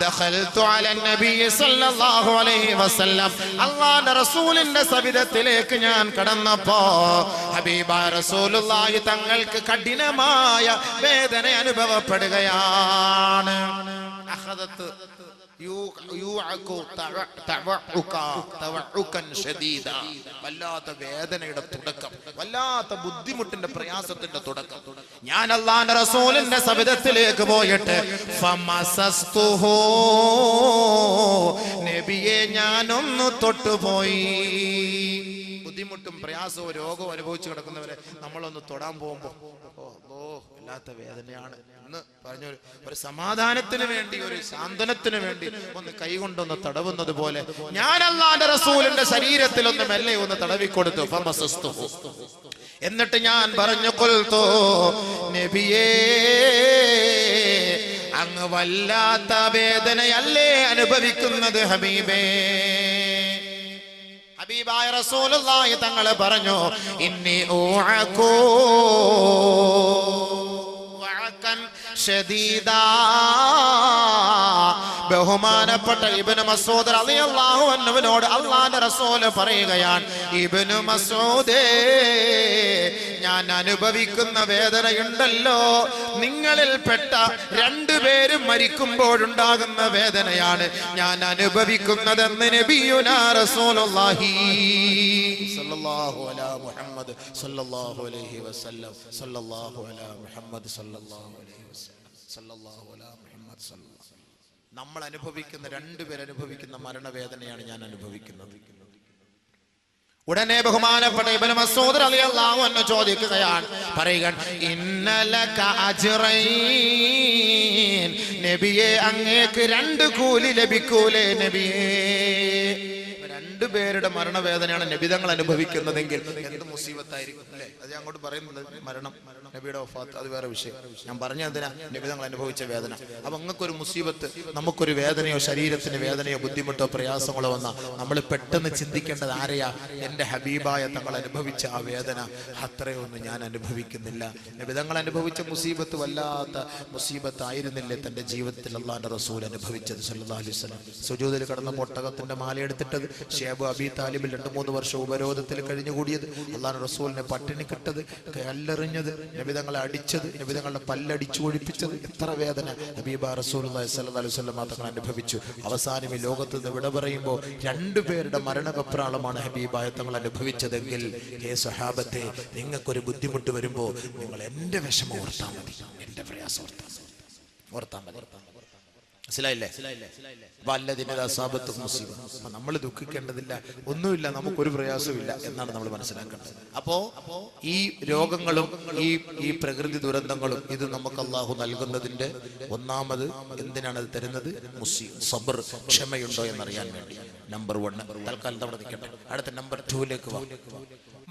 ദഖൽതു അലൻ നബി സല്ലല്ലാഹു അലൈഹി വസല്ലം, അല്ലാഹുവിന്റെ റസൂലിന്റെ സവിധത്തിലേക്ക് ഞാൻ കടന്നപ്പോ ഹബീബായ റസൂലുള്ളാഹി തങ്ങൾക്ക് കഠിനമായ വേദന അനുഭവപ്പെടുകയാണ്. അഖദത്ത് വല്ലാത്ത വേദനയുടെ തുടക്കം, വല്ലാത്ത ബുദ്ധിമുട്ടിന്റെ പ്രയാസത്തിന്റെ തുടക്കം. ഞാൻ അല്ലാഹുവിന്റെ റസൂലിന്റെ സവിധത്തിലേക്ക് പോയിട്ട് നബിയെ ഞാനൊന്ന് തൊട്ടുപോയി. ബുദ്ധിമുട്ടും പ്രയാസവും രോഗവും അനുഭവിച്ചു കിടക്കുന്നവരെ നമ്മളൊന്ന് തൊടാൻ പോകുമ്പോ വല്ലാത്ത വേദനയാണ് എന്ന് പറഞ്ഞു. ഒരു സമാധാനത്തിന് വേണ്ടി, ഒരു സാന്ത്വനത്തിന് വേണ്ടി ഒന്ന് കൈകൊണ്ടൊന്ന് തടവുന്നത് പോലെ ഞാൻ അല്ലാഹുവിന്റെ റസൂലിന്റെ ശരീരത്തിൽ ഒന്ന് മെല്ലെ ഒന്ന് തടവിക്കൊടുത്തു. എന്നിട്ട് ഞാൻ പറഞ്ഞു, ഖുൽതു നബിയേ, അങ്ങ് വല്ലാത്ത വേദനയല്ലേ അനുഭവിക്കുന്നത് ഹബീബേ? ഹബീബായ റസൂലുള്ളാഹി തങ്ങൾ പറഞ്ഞു, ഇന്നി ഊഅകൂ വഅകൻ ശദീദാ. ബഹുമാനപ്പെട്ട ഇബ്നു മസ്ഊദ് റളിയല്ലാഹു അൻഹുവിനോട് അല്ലാഹുവിന്റെ റസൂൽ പറയുകയാണ്, ഇബ്നു മസ്ഊദേ, ഞാൻ അനുഭവിക്കുന്ന വേദനയുണ്ടല്ലോ, നിങ്ങളിൽപ്പെട്ട രണ്ടുപേരും മരിക്കുമ്പോഴുണ്ടാകുന്ന വേദനയാണ് ഞാൻ അനുഭവിക്കുന്നതെന്ന് നബിയുനാ റസൂലുള്ളാഹി സല്ലല്ലാഹു അലാ മുഹമ്മദ് സല്ലല്ലാഹു അലൈഹി വസല്ലം സല്ലല്ലാഹു അലാ മുഹമ്മദ് സല്ലല്ലാഹു അലൈഹി വസല്ലം സല്ലല്ലാഹു അലാ മുഹമ്മദ് സല്ലല്ലാഹു. നമ്മൾ അനുഭവിക്കുന്ന, രണ്ടുപേരനുഭവിക്കുന്ന മരണവേദനയാണ് ഞാൻ അനുഭവിക്കുന്നത്. ഉടനെ ബഹുമാനപ്പെട്ട ഇബ്നു മസ്ഊദ് റളിയല്ലാഹു അൻഹു ചോദിക്കുകയാണ്, പറയുകയാണ്, ഇന്നലക അജ്റൈൻ, നബിയെ അങ്ങേക്ക് രണ്ട് കൂലി ലഭിക്കൂലേ നബിയേ? രണ്ടുപേരുടെ മരണവേദനയാണ് നബിതങ്ങൾ അനുഭവിക്കുന്നതെങ്കിൽ എന്ത് മുസീബത്തായിരിക്കും അല്ലേ? അത് ഞാൻ അങ്ങോട്ട് പറയുന്നത് മരണം, നബിയുടെ വഫാത്ത്, അത് വേറെ വിഷയം. ഞാൻ പറഞ്ഞ എന്തിനാ? നബിതങ്ങൾ അനുഭവിച്ച വേദന. അപ്പൊ അങ്ങക്കൊരു മുസീബത്ത്, നമുക്കൊരു വേദനയോ ശരീരത്തിന് വേദനയോ ബുദ്ധിമുട്ടോ പ്രയാസങ്ങളോ വന്നാൽ നമ്മൾ പെട്ടെന്ന് ചിന്തിക്കേണ്ടത് ആരെയാ? എന്റെ ഹബീബായ തങ്ങൾ അനുഭവിച്ച ആ വേദന അത്രയൊന്നും ഞാൻ അനുഭവിക്കുന്നില്ല. നബിതങ്ങൾ അനുഭവിച്ച മുസീബത്ത് വല്ലാത്ത മുസീബത്തായിരുന്നില്ലേ തന്റെ ജീവിതത്തിൽ അല്ലാഹുവിന്റെ റസൂൽ അനുഭവിച്ചത് സല്ലല്ലാഹു അലൈഹി വസല്ലം? സുജൂദിൽ കിടന്ന ഒട്ടകത്തിന്റെ മാലയെടുത്തിട്ടത്, ഷേബ് അബി താലിബിൽ 2-3 വർഷം ഉപരോധത്തിൽ കഴിഞ്ഞുകൂടിയത്, അല്ലാഹുവിന്റെ റസൂലിനെ പട്ടിണി കിട്ടത്, കല്ലെറിഞ്ഞത്, നബിതങ്ങളെ അടിച്ചത്, നബിതങ്ങളുടെ പല്ലടിച്ചു ഒഴിപ്പിച്ചത്, എത്ര വേദന ഹബീബ റസൂലുള്ളാഹി സ്വല്ലല്ലാഹു അലൈഹി വസല്ലം തങ്ങൾ അനുഭവിച്ചു. അവസാനം ഈ ലോകത്ത് നിന്ന് വിട പറയുമ്പോൾ രണ്ടുപേരുടെ മരണവെപ്രാളമാണ് ഹബീബായ തങ്ങൾ അനുഭവിച്ചതെങ്കിൽ, ഹേ സ്വഹാബത്തെ, നിങ്ങൾക്കൊരു ബുദ്ധിമുട്ട് വരുമ്പോൾ നിങ്ങൾ എന്റെ വിഷമം ഓർത്താൽ മതി, എന്റെ പ്രയാസം ഓർത്താൽ മതി. മനസ്സിലായില്ലേ? നമ്മൾ ദുഃഖിക്കേണ്ടതില്ല, ഒന്നുമില്ല, നമുക്കൊരു പ്രയാസമില്ല എന്നാണ് നമ്മൾ മനസ്സിലാക്കേണ്ടത്. അപ്പോ ഈ രോഗങ്ങളും ഈ പ്രകൃതി ദുരന്തങ്ങളും ഇത് നമുക്ക് അല്ലാഹു നൽകുന്നതിന്റെ ഒന്നാമത് എന്തിനാണ് അത് തരുന്നത്? സബർ, ക്ഷമയുണ്ടോ എന്നറിയാൻ വേണ്ടി. നമ്പർ 1 തൽക്കാലം അവിടെ നിൽക്കട്ടെ. അടുത്ത നമ്പർ 2ലേക്ക് വാ.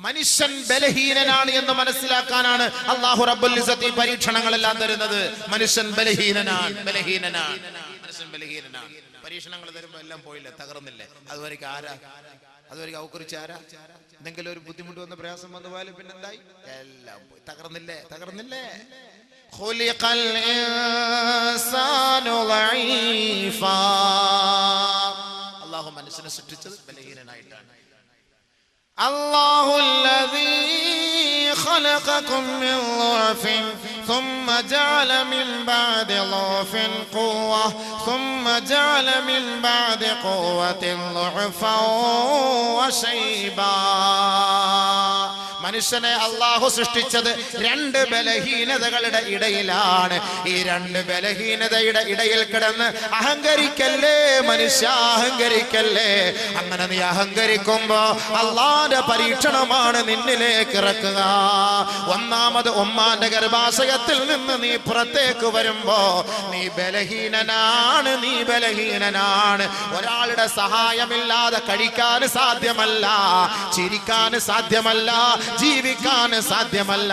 മനുഷ്യൻ ബലഹീനനാണ് എന്ന് മനസ്സിലാക്കാനാണ് അല്ലാഹു റബ്ബുൽ ഇസ്സത്ത് ഈ പരീക്ഷണങ്ങളെല്ലാം തരുന്നത്. മനുഷ്യൻ ബലഹീനനാണ്. പരീക്ഷണങ്ങൾ തരുമ്പോ എല്ലാം പോയില്ലേ, തകർന്നില്ലേ? അതുവരെയ്ക്ക് അവക്കുറിച്ച് ആരാ? എന്തെങ്കിലും ഒരു ബുദ്ധിമുട്ട് വന്ന പ്രയാസം വന്നു പോയാലും പിന്നെന്തായി? എല്ലാം പോയി, തകർന്നില്ലേ? ഖുലിഖൽ ഇൻസാനു ളഈഫാ. മനുഷ്യനെ സൃഷ്ടിച്ചത് ബലഹീനനായിട്ടാണ്. അല്ലാഹു അല്ലദീ ഖലഖകും മിൻ ളഅഫിൻ ثم جعل من بعد ضعف قوة ثم جعل من بعد قوة ضعفا وشيبا. മനുഷ്യനെ അല്ലാഹു സൃഷ്ടിച്ചത് രണ്ട് ബലഹീനതകളുടെ ഇടയിലാണ്. ഈ രണ്ട് ബലഹീനതയുടെ ഇടയിൽ കിടന്ന് അഹങ്കരിക്കല്ലേ മനുഷ്യ, അഹങ്കരിക്കല്ലേ. അങ്ങനെ നീ അഹങ്കരിക്കുമ്പോ അല്ലാഹുവിന്റെ പരീക്ഷണമാണ് നിന്നിലേക്ക് ഇറക്കുക. ഒന്നാമത് ഉമ്മാന്റെ ഗർഭാശയത്തിൽ നിന്ന് നീ പുറത്തേക്ക് വരുമ്പോ നീ ബലഹീനനാണ്, നീ ബലഹീനനാണ്. ഒരാളുടെ സഹായമില്ലാതെ കഴിക്കാൻ സാധ്യമല്ല, ചിരിക്കാൻ സാധ്യമല്ല, ജീവിക്കാൻ സാധ്യമല്ല.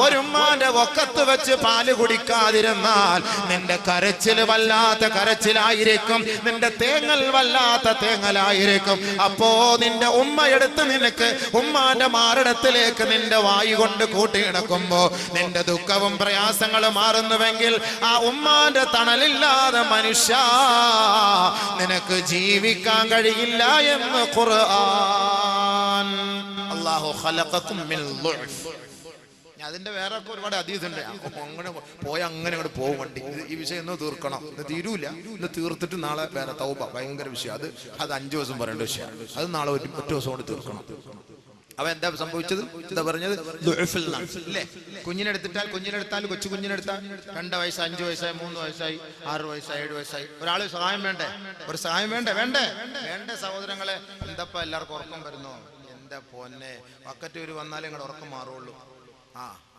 ഒരുമ്മാന്റെ ഒക്കത്ത് വെച്ച് പാല് കുടിക്കാതിരുന്നാൽ നിന്റെ കരച്ചിൽ വല്ലാത്ത കരച്ചിലായിരിക്കും, നിന്റെ തേങ്ങൽ വല്ലാത്ത തേങ്ങലായിരിക്കും. അപ്പോ നിന്റെ ഉമ്മ എടുത്ത് നിനക്ക് ഉമ്മാന്റെ മാറിടത്തിലേക്ക് നിന്റെ വായു കൊണ്ട് കൂട്ടിയിണക്കുമ്പോ നിന്റെ ദുഃഖവും പ്രയാസങ്ങളും മാറുന്നുവെങ്കിൽ ആ ഉമ്മാന്റെ തണലില്ലാതെ മനുഷ്യ നിനക്ക് ജീവിക്കാൻ കഴിയില്ല എന്ന് ഖുർആൻ. അല്ലാഹു ഖലഖകും മിൻ ളുഅഫ്. അതിന്റെ വേറെ ഒക്കെ ഒരുപാട് അതീതുണ്ട്. അങ്ങനെ പോയ അങ്ങനെ അങ്ങോട്ട് പോകും വണ്ടി. ഈ വിഷയം ഒന്ന് തീർക്കണം, ഇത് തീരൂല. ഇത് തീർത്തിട്ട് നാളെ വേറെ തൗബ, ഭയങ്കര വിഷയം. അത് 5 ദിവസം പറയേണ്ട വിഷയം. അത് നാളെ ഒറ്റ ദിവസം കൊണ്ട് തീർക്കണം. അവ എന്താ സംഭവിച്ചത്? എന്താ പറഞ്ഞത്? അല്ലേ? കുഞ്ഞിനെടുത്താൽ കൊച്ചു കുഞ്ഞിനെടുത്താൽ 2 വയസ്സ് 5 വയസ്സായി 3 വയസ്സായി 6 വയസ്സായി 7 വയസ്സായി ഒരാൾ സഹായം വേണ്ടേ? ഒരു സഹായം വേണ്ടേ? വേണ്ടേ സഹോദരങ്ങളെ. എന്തപ്പ എല്ലാവർക്കും ഉറക്കം വരുന്നോ? എന്താ പൊന്നെ, വക്കറ്റ് ഒരു വന്നാലേ നിങ്ങളുടെ ഉറക്കം മാറുള്ളൂ.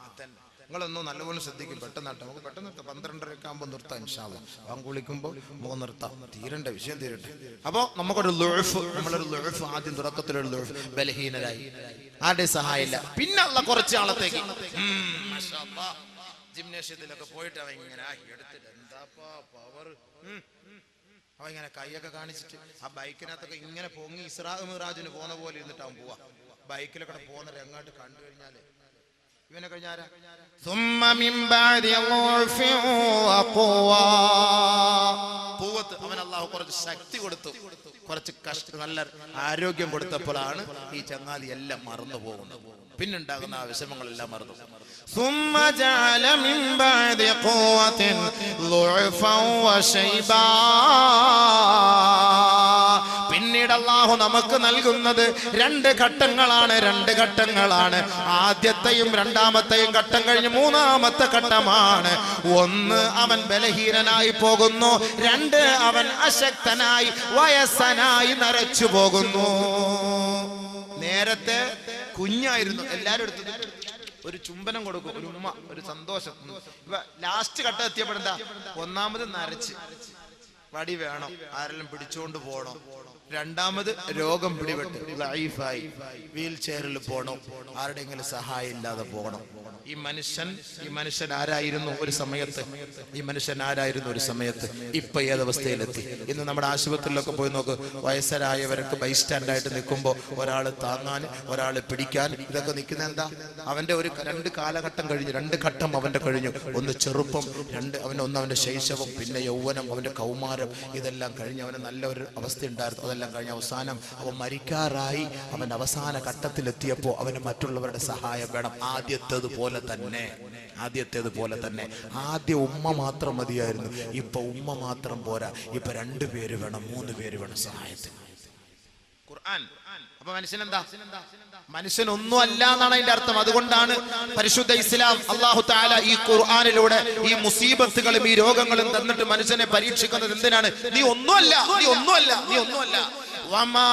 അതന്നെ. നിങ്ങളൊന്നും നല്ലപോലെ ശ്രദ്ധിക്കും. പെട്ടെന്ന് നമുക്ക് പെട്ടെന്ന് 12:30 ആകുമ്പോൾ നിർത്താം. ഇൻഷാ അല്ലാഹ് വാങ്ങ് വിളിക്കുമ്പോൾ നമുക്ക് നിർത്താം. തീരണ്ടേ, വിഷയം തീരട്ടെ. അപ്പോ നമുക്കൊരു ലുഅഫ്, നമ്മളൊരു ലുഅഫ്, ആദ്യം തുടക്കത്തിലൊരു ലുഅഫ്, ബലഹീനരായി, ആരുടെ സഹായമില്ല. പിന്നെ അല്ലാഹ് കുറച്ച് ആളത്തേക്ക് മാഷാ അല്ലാഹ് ജിംനേഷ്യത്തിലൊക്കെ പോയിട്ട് അവൻ ഇങ്ങനെ എടുത്തിട്ട് എന്താപ്പാ പവർ, അവ ഇങ്ങനെ കൈയൊക്കെ കാണിച്ചിട്ട് ആ ബൈക്കിനകത്തൊക്കെ ഇങ്ങനെ പൊങ്ങി ഇസ്രാ മിറാജിന് പോകുന്ന പോലെ ഇരുന്നിട്ട് അവൻ പോവാ. ബൈക്കിലൊക്കെ പോകുന്ന രംഗമായിട്ട് കണ്ടു കഴിഞ്ഞാല് ഇവനെ കഴിഞ്ഞാരാ? അവൻ അല്ലാഹു കുറച്ച് ശക്തി കൊടുത്തു, കുറച്ച് നല്ല ആരോഗ്യം കൊടുത്തപ്പോഴാണ് ഈ ചങ്ങാതി എല്ലാം മറന്നു പോകുന്നത്. പിന്നുണ്ടാകുന്ന ആ വിഷമങ്ങളെല്ലാം മറന്നു. പിന്നീട് അല്ലാഹു നമുക്ക് നൽകുന്നത് 2 ഘട്ടങ്ങളാണ്. ആദ്യത്തെയും രണ്ടാമത്തെയും ഘട്ടം കഴിഞ്ഞ് 3-ാമത്തെ ഘട്ടമാണ്. 1 അവൻ ബലഹീനനായി പോകുന്നു, 2 അവൻ അശക്തനായി വയസ്സനായി നരച്ചു പോകുന്നു. നേരത്തെ കുഞ്ഞായിരുന്നു, എല്ലാരും എടുത്തത് ഒരു ചുംബനം കൊടുക്കും, ഒരു ഉമ്മ, ഒരു സന്തോഷം. ലാസ്റ്റ് ഘട്ടം എത്തിയപ്പോഴെന്താ? 1ാമത് നരച്ച് വടി വേണം, ആരെല്ലാം പിടിച്ചോണ്ട് പോകണം. 2ാമത് രോഗം പിടിപെട്ട് ലൈഫായി വീൽ ചെയറിൽ പോകണം, ആരുടെയെങ്കിലും സഹായം ഇല്ലാതെ പോകണം. ഈ മനുഷ്യൻ ആരായിരുന്നു ഒരു സമയത്ത്? ഇപ്പൊ ഏതവസ്ഥയിലെത്തി? ഇന്ന് നമ്മുടെ ആശുപത്രിയിലൊക്കെ പോയി നോക്ക്, വയസ്സരായവർക്ക് ബൈസ്റ്റാൻഡായിട്ട് നിൽക്കുമ്പോൾ ഒരാൾ താങ്ങാൻ, ഒരാൾ പിടിക്കാൻ, ഇതൊക്കെ നിൽക്കുന്ന എന്താ? അവന്റെ 2 കാലഘട്ടം കഴിഞ്ഞു, 2 ഘട്ടം അവന്റെ കഴിഞ്ഞു. ഒന്ന് ചെറുപ്പം, ഒന്ന് അവന്റെ ശൈശവം, പിന്നെ യൗവനം, അവന്റെ കൗമാരം, ഇതെല്ലാം കഴിഞ്ഞ് അവന് നല്ല ഒരു അവസ്ഥ ഉണ്ടായിരുന്നു. അതെല്ലാം കഴിഞ്ഞ് അവസാനം അവൻ മരിക്കാറായി. അവൻ അവസാന ഘട്ടത്തിലെത്തിയപ്പോൾ അവന് മറ്റുള്ളവരുടെ സഹായം വേണം. ആദ്യത്തേതുപോലെ തന്നെ ആദ്യം ഉമ്മ മാത്രം മതിയായിരുന്നു. ഇപ്പൊ ഉമ്മ മാത്രം പോരാ, ഇപ്പൊ 2 പേര് വേണം, 3 പേര് വേണം സഹായത്തിന്. ഖുർആൻ. അപ്പൊ മനുഷ്യനൊന്നും അല്ല എന്നാണ് അതിന്റെ അർത്ഥം. അതുകൊണ്ടാണ് പരിശുദ്ധ ഇസ്ലാം അല്ലാഹു തആല ഈ ഖുർആനിലൂടെ ഈ മുസീബത്തുകളും ഈ രോഗങ്ങളും തന്നിട്ട് മനുഷ്യനെ പരീക്ഷിക്കുന്നത് എന്തിനാണ്? നീ ഒന്നുമല്ല. വമാ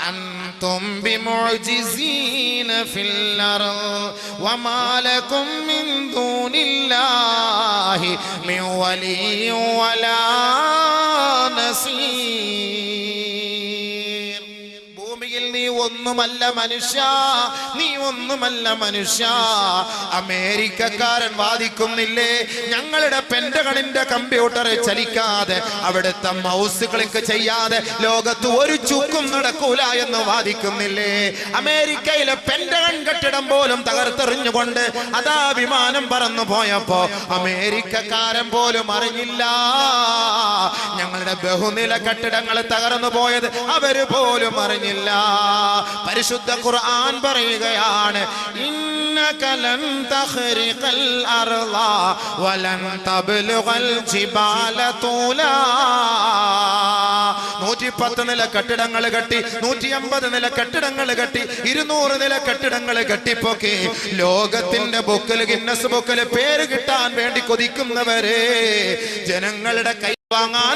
അൻതും ബിമുഅ്ജിസീന ഫിൽ അർദ് വമാ ലകും മിൻ ദൂനില്ലാഹി മിൻ വലിയ്യിൻ വലാ നസീർ. ഭൂമിയിൽ നീ ഒന്നുമല്ല മനുഷ്യ. അമേരിക്കക്കാരൻ വാദിക്കുന്നില്ലേ, ഞങ്ങളുടെ പെന്റഗണിന്റെ കമ്പ്യൂട്ടർ ചലിക്കാതെ, അവിടുത്തെ മൗസ് ക്ലിക്ക് ചെയ്യാതെ ലോകത്ത് ഒരു ചുക്കും നടക്കൂല എന്ന് വാദിക്കുന്നില്ലേ? അമേരിക്കയിലെ പെന്റഗൺ കെട്ടിടം പോലും തകർത്തെറിഞ്ഞുകൊണ്ട് അതാ വിമാനം പറന്നു പോയപ്പോ അമേരിക്കക്കാരൻ പോലും അറിഞ്ഞില്ല. ഞങ്ങളുടെ ബഹുനില കെട്ടിടങ്ങൾ തകർന്നു പോയത് അവര് പോലും അറിഞ്ഞില്ല. പരിശുദ്ധ ഖുർആൻ പറയുകയാണ്, ഇന്നക ലൻ തഖ്രിഖൽ അർള വലൻ തബ്ലുഗൽ ജിബാല തൂലാ. 110 നില കെട്ടിടങ്ങൾ കെട്ടി, 150 നില കെട്ടിടങ്ങൾ കെട്ടി, 200 നില കെട്ടിടങ്ങൾ കെട്ടിപ്പൊക്കി ലോകത്തിന്റെ ബുക്കിൽ, ഗിന്നസ് ബുക്കിൽ പേര് കിട്ടാൻ വേണ്ടി കൊതിക്കുന്നവരെ ജനങ്ങളുടെ കൈ വാങ്ങാൻ